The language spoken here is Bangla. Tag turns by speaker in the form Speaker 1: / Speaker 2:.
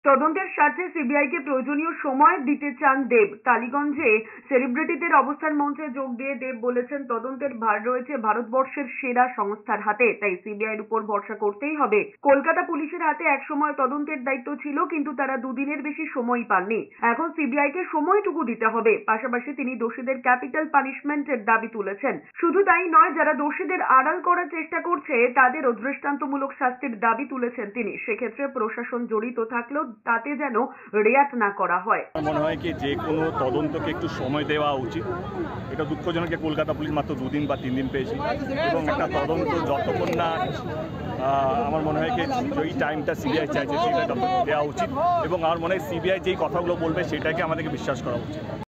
Speaker 1: তদন্তের স্বার্থে সিবিআইকে প্রয়োজনীয় সময় দিতে চান দেব। টালিগঞ্জে সেলিব্রিটিদের অবস্থান মঞ্চে যোগ দিয়ে দেব বলেছেন, তদন্তের ভার রয়েছে ভারতবর্ষের সেরা সংস্থার হাতে, তাই সিবিআইয়ের উপর ভরসা করতেই হবে। কলকাতা পুলিশের হাতে একসময় তদন্তের দায়িত্ব ছিল, কিন্তু তারা দুদিনের বেশি সময় পাননি। এখন সিবিআইকে সময়টুকু দিতে হবে। পাশাপাশি তিনি দোষীদের ক্যাপিটাল পানিশমেন্টের দাবি তুলেছেন। শুধু তাই নয়, যারা দোষীদের আড়াল করার চেষ্টা করছে তাদেরও দৃষ্টান্তমূলক শাস্তির দাবি তুলেছেন তিনি। সেক্ষেত্রে প্রশাসন জড়িত থাকলেও তাতে যেন রেয়াত না করা হয়।
Speaker 2: মনে হয় কি যে কোনো তদন্তকে একটু সময় দেওয়া উচিত। এটা দুঃখজনক যে কলকাতা পুলিশ মাত্র 2 দিন বা 3 দিন পেয়েছে, এবং একটা তদন্ত যতক্ষণ না আমার মনে হয় কি যেই টাইমটা সিবিআই চাইছে সেটা দেওয়া উচিত, এবং আমার মনে হয় সিবিআই যেই কথাগুলো বলবে সেটাকে আমাদেরকে বিশ্বাস করা উচিত।